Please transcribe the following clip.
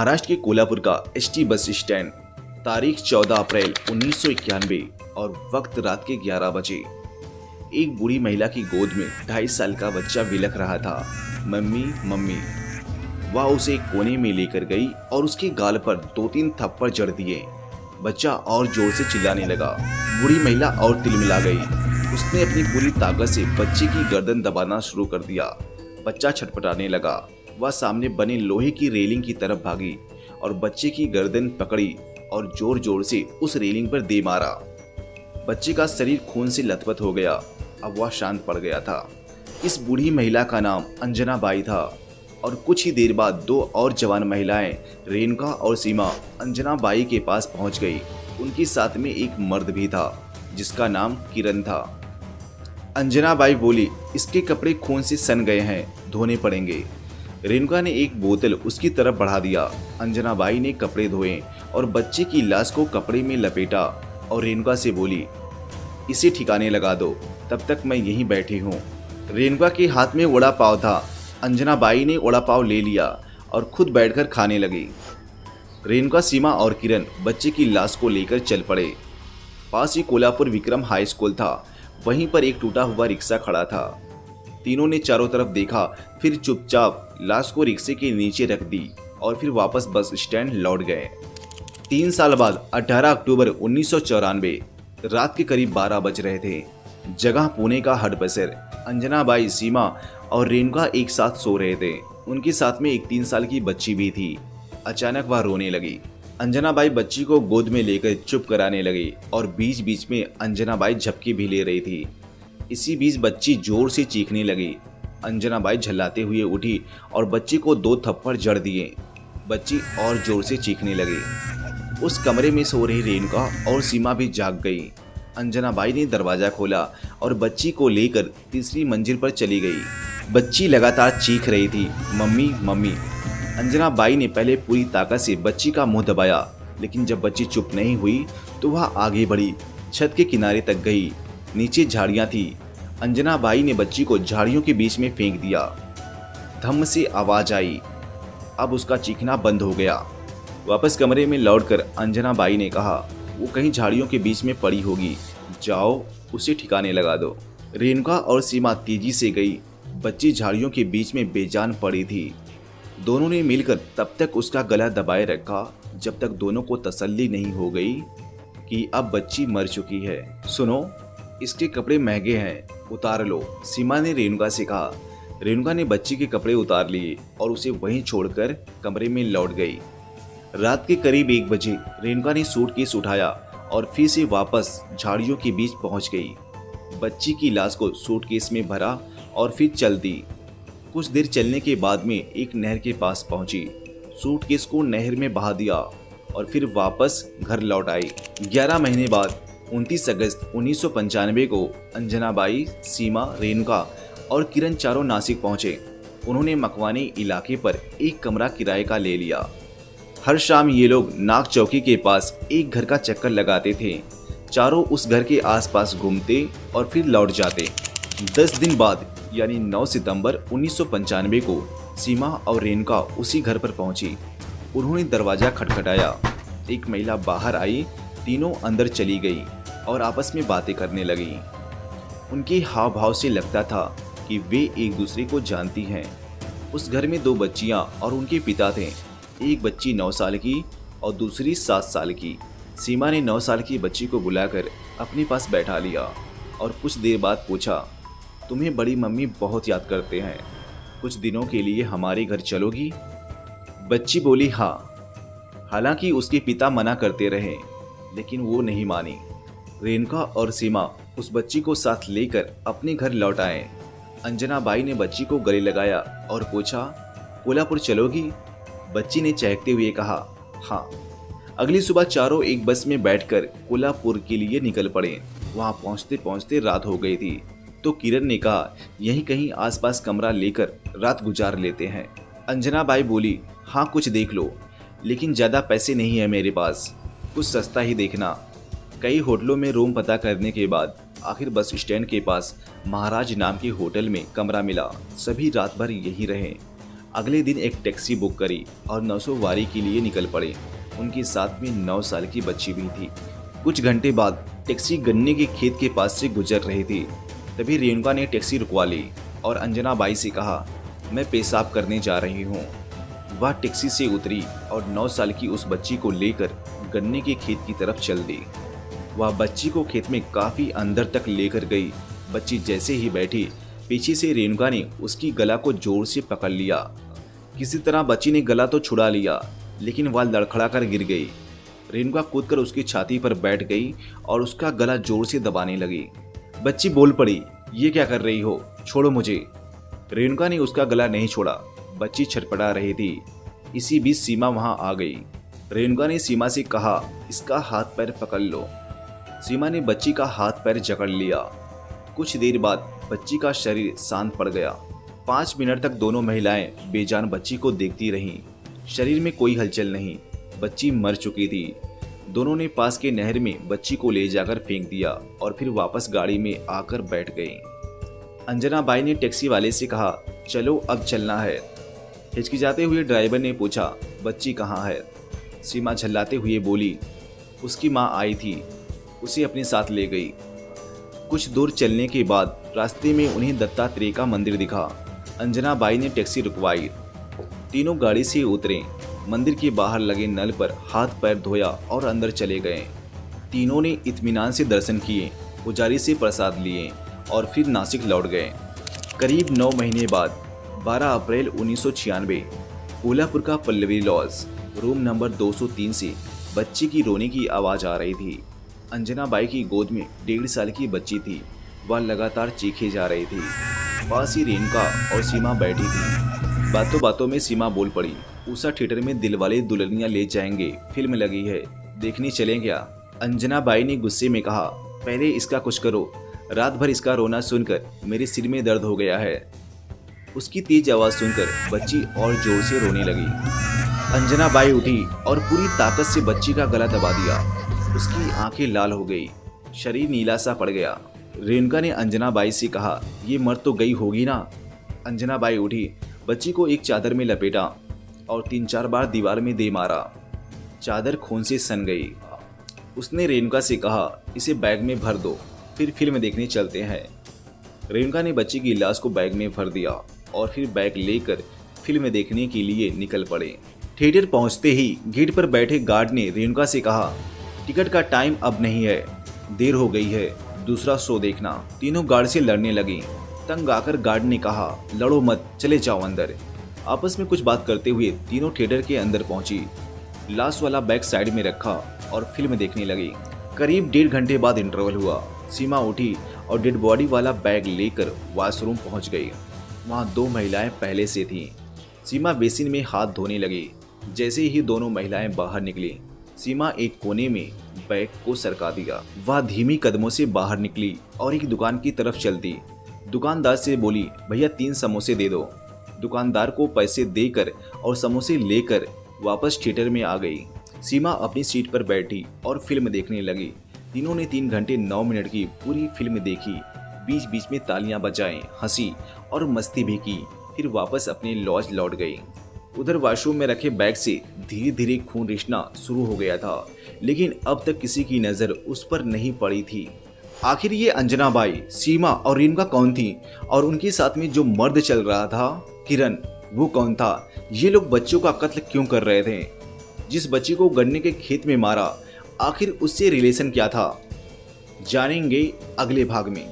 महाराष्ट्र के कोल्हापुर का ST bus stand, तारीख 14 अप्रैल 1991 और वक्त रात के 11 बजे। एक बूढ़ी महिला की गोद में 2.5 साल का बच्चा बिलख रहा था। Mummy mummy. वह उसे एक कोने में लेकर गई और उसके गाल पर 2-3 थप्पड़ जड़ दिए। बच्चा और जोर से चिल्लाने लगा। बूढ़ी महिला और तिलमिला गई। उसने अपनी पूरी ताकत से बच्चे की गर्दन दबाना शुरू कर दिया। बच्चा छटपटाने लगा। वह सामने बने लोहे की रेलिंग की तरफ भागी और बच्चे की गर्दन पकड़ी और जोर जोर से उस रेलिंग पर दे मारा। बच्चे का शरीर खून से लथपथ हो गया। अब वह शांत पड़ गया था। इस बूढ़ी महिला का नाम अंजना बाई था और कुछ ही देर बाद 2 और जवान महिलाएं रेणुका और सीमा अंजना बाई के पास पहुंच गई। उनके साथ में एक मर्द भी था जिसका नाम किरण था। अंजना बाई बोली, इसके कपड़े खून से सन गए हैं, धोने पड़ेंगे। रेणुका ने एक बोतल उसकी तरफ बढ़ा दिया। अंजना बाई ने कपड़े धोए और बच्चे की लाश को कपड़े में लपेटा और रेणुका से बोली, इसे ठिकाने लगा दो, तब तक मैं यहीं बैठी हूँ। रेणुका के हाथ में वड़ा पाव था। अंजना बाई ने वड़ा पाव ले लिया और खुद बैठकर खाने लगी। रेणुका, सीमा और किरण बच्चे की लाश को लेकर चल पड़े। पास ही कोल्हापुर विक्रम हाई स्कूल था। वहीं पर एक टूटा हुआ रिक्शा खड़ा था। तीनों ने चारों तरफ देखा, फिर चुपचाप लाश को रिक्शे के नीचे रख दी और फिर वापस बस स्टैंड लौट गए। 3 साल बाद 18 अक्टूबर 1994 रात के करीब 12 बज रहे थे। जगह पुणे का हडपसर। अंजना बाई, सीमा और रेणुका एक साथ सो रहे थे। उनके साथ में एक 3 साल की बच्ची भी थी। अचानक वह रोने लगी। अंजना बाई बच्ची को गोद में लेकर चुप कराने लगी और बीच बीच में अंजना बाई झपकी भी ले रही थी। इसी बीच बच्ची जोर से चीखने लगी। अंजना बाई झल्लाते हुए उठी और बच्ची को 2 थप्पड़ जड़ दिए। बच्ची और जोर से चीखने लगी। उस कमरे में सो रही रेणुका और सीमा भी जाग गई। अंजना बाई ने दरवाजा खोला और बच्ची को लेकर तीसरी मंजिल पर चली गई। बच्ची लगातार चीख रही थी, मम्मी मम्मी। अंजना बाई ने पहले पूरी ताकत से बच्ची का मुंह दबाया, लेकिन जब बच्ची चुप नहीं हुई तो वह आगे बढ़ी। छत के किनारे तक गई। नीचे झाड़ियां थी। अंजना बाई ने बच्ची को झाड़ियों के बीच में फेंक दिया। धम्म से आवाज आई। अब उसका चीखना बंद हो गया। वापस कमरे में लौटकर अंजना बाई ने कहा, वो कहीं झाड़ियों के बीच में पड़ी होगी, जाओ उसे ठिकाने लगा दो। रेणुका और सीमा तेजी से गई। बच्ची झाड़ियों के बीच में बेजान पड़ी थी। दोनों ने मिलकर तब तक उसका गला दबाए रखा जब तक दोनों को तसल्ली नहीं हो गई कि अब बच्ची मर चुकी है। सुनो, इसके कपड़े महंगे हैं, उतार लो, सीमा ने रेणुका से कहा। रेणुका ने बच्ची के कपड़े उतार लिए और उसे वहीं छोड़कर कमरे में लौट गई। रात के करीब 1 बजे रेणुका ने सूटकेस उठाया और फिर से वापस झाड़ियों के बीच पहुंच गई। बच्ची की लाश को सूटकेस में भरा और फिर चल दी। कुछ देर चलने के बाद में एक नहर के पास पहुंची। सूटकेस को नहर में बहा दिया और फिर वापस घर लौट आई। 11 महीने बाद 29 अगस्त 1995 को अंजना बाई, सीमा, रेणुका और किरण चारों नासिक पहुंचे। उन्होंने मकवानी इलाके पर एक कमरा किराए का ले लिया। हर शाम ये लोग नाग चौकी के पास एक घर का चक्कर लगाते थे। चारों उस घर के आसपास घूमते और फिर लौट जाते। 10 दिन बाद यानी 9 सितंबर 1995 को सीमा और रेणुका उसी घर पर पहुंची। उन्होंने दरवाजा खटखटाया। एक महिला बाहर आई। तीनों अंदर चली गई और आपस में बातें करने लगी। उनके हाव भाव से लगता था कि वे एक दूसरे को जानती हैं। उस घर में 2 बच्चियां और उनके पिता थे। एक बच्ची 9 साल की और दूसरी 7 साल की। सीमा ने 9 साल की बच्ची को बुलाकर अपने पास बैठा लिया और कुछ देर बाद पूछा, तुम्हें बड़ी मम्मी बहुत याद करते हैं, कुछ दिनों के लिए हमारे घर चलोगी? बच्ची बोली, हाँ। हालांकि उसके पिता मना करते रहे लेकिन वो नहीं मानी। रेणुका और सीमा उस बच्ची को साथ लेकर अपने घर लौट आए। अंजना बाई ने बच्ची को गले लगाया और पूछा, कोल्हापुर चलोगी? बच्ची ने चहकते हुए कहा, हाँ। अगली सुबह चारों एक बस में बैठकर कोल्हापुर के लिए निकल पड़े। वहां पहुंचते पहुंचते रात हो गई थी तो किरण ने कहा, यहीं कहीं आसपास कमरा लेकर रात गुजार लेते हैं। अंजना बाई बोली, हाँ कुछ देख लो, लेकिन ज़्यादा पैसे नहीं है मेरे पास, कुछ सस्ता ही देखना। कई होटलों में रूम पता करने के बाद आखिर बस स्टैंड के पास महाराज नाम के होटल में कमरा मिला। सभी रात भर यहीं रहे। अगले दिन एक टैक्सी बुक करी और 900 वारी के लिए निकल पड़े। उनके साथ में 9 साल की बच्ची भी थी। कुछ घंटे बाद टैक्सी गन्ने के खेत के पास से गुजर रही थी। तभी रेणुका ने टैक्सी रुकवा ली और अंजना बाई से कहा, मैं पेशाब करने जा रही हूँ। वह टैक्सी से उतरी और 9 साल की उस बच्ची को लेकर गन्ने के खेत की तरफ चल दी। वह बच्ची को खेत में काफी अंदर तक लेकर गई। बच्ची जैसे ही बैठी, पीछे से रेणुका ने उसकी गला को जोर से पकड़ लिया। किसी तरह बच्ची ने गला तो छुड़ा लिया, लेकिन वह लड़खड़ा कर गिर गई। रेणुका कूदकर उसकी छाती पर बैठ गई और उसका गला जोर से दबाने लगी। बच्ची बोल पड़ी, ये क्या कर रही हो, छोड़ो मुझे। रेणुका ने उसका गला नहीं छोड़ा। बच्ची छटपटा रही थी। इसी बीच सीमा वहां आ गई। रेणुका ने सीमा से कहा, इसका हाथ पैर पकड़ लो। सीमा ने बच्ची का हाथ पैर जकड़ लिया। कुछ देर बाद बच्ची का शरीर शांत पड़ गया। 5 मिनट तक दोनों महिलाएं बेजान बच्ची को देखती रहीं। शरीर में कोई हलचल नहीं, बच्ची मर चुकी थी। दोनों ने पास के नहर में बच्ची को ले जाकर फेंक दिया और फिर वापस गाड़ी में आकर बैठ गई। अंजना बाई ने टैक्सी वाले से कहा, चलो अब चलना है। हिचकिचाते हुए ड्राइवर ने पूछा, बच्ची कहाँ है? सीमा झल्लाते हुए बोली, उसकी माँ आई थी, उसे अपने साथ ले गई। कुछ दूर चलने के बाद रास्ते में उन्हें दत्तात्रेय का मंदिर दिखा। अंजना बाई ने टैक्सी रुकवाई। तीनों गाड़ी से उतरे, मंदिर के बाहर लगे नल पर हाथ पैर धोया और अंदर चले गए। तीनों ने इत्मीनान से दर्शन किए, पुजारी से प्रसाद लिए और फिर नासिक लौट गए। करीब 9 महीने बाद 12 अप्रैल 1996 कोल्हापुर का पल्लवी लॉज रूम नंबर 203 से बच्ची की रोने की आवाज़ आ रही थी। अंजना बाई की गोद में 1.5 साल की बच्ची थी। वह लगातार चीखे जा रही थी। पास ही रेणुका और सीमा बैठी थी। बातों बातों में सीमा बोल पड़ी, उषा थिएटर में दिलवाले दुल्हनिया ले जाएंगे फिल्म लगी है, देखने चलें क्या? अंजना बाई ने गुस्से में कहा, पहले इसका कुछ करो, रात भर इसका रोना सुनकर मेरे सिर में दर्द हो गया है। उसकी तेज आवाज़ सुनकर बच्ची और जोर से रोने लगी। अंजना बाई उठी और पूरी ताकत से बच्ची का गला दबा दिया। उसकी आंखें लाल हो गई, शरीर नीला सा पड़ गया। रेणुका ने अंजना बाई से कहा, ये मर तो गई होगी ना? अंजना बाई उठी, बच्ची को एक चादर में लपेटा और 3-4 बार दीवार में दे मारा। चादर खून से सन गई। उसने रेणुका से कहा, इसे बैग में भर दो, फिर फिल्म देखने चलते हैं। रेणुका ने बच्ची की लाश को बैग में भर दिया और फिर बैग लेकर फिल्म देखने के लिए निकल पड़े। थिएटर पहुंचते ही गेट पर बैठे गार्ड ने रेणुका से कहा, टिकट का टाइम अब नहीं है, देर हो गई है, दूसरा शो देखना। तीनों गार्ड से लड़ने लगी। तंग आकर गार्ड ने कहा, लड़ो मत, चले जाओ अंदर। आपस में कुछ बात करते हुए तीनों थिएटर के अंदर पहुंची। लाश वाला बैग साइड में रखा और फिल्म देखने लगी। करीब 1.5 घंटे बाद इंटरवल हुआ। सीमा उठी और डेड बॉडी वाला बैग लेकर वॉशरूम पहुंच गई। वहां 2 महिलाएं पहले से थीं। सीमा बेसिन में हाथ धोने लगी। जैसे ही दोनों महिलाएं बाहर निकली, सीमा एक कोने में बैग को सरका दिया। वह धीमी कदमों से बाहर निकली और एक दुकान की तरफ चल दी। दुकानदार से बोली, भैया 3 समोसे दे दो। दुकानदार को पैसे देकर और समोसे लेकर वापस थिएटर में आ गई। सीमा अपनी सीट पर बैठी और फिल्म देखने लगी। तीनों ने 3 घंटे 9 मिनट की पूरी फिल्म देखी। बीच बीच में तालियां बजाएं, हंसी और मस्ती भी की। फिर वापस अपने लॉज लौट गई। उधर वॉशरूम में रखे बैग से धीरे धीरे खून रिसना शुरू हो गया था, लेकिन अब तक किसी की नज़र उस पर नहीं पड़ी थी। आखिर ये अंजना बाई, सीमा और रेणुका कौन थी? और उनके साथ में जो मर्द चल रहा था, किरण, वो कौन था? ये लोग बच्चों का कत्ल क्यों कर रहे थे? जिस बच्ची को गन्ने के खेत में मारा, आखिर उससे रिलेशन क्या था? जानेंगे अगले भाग में।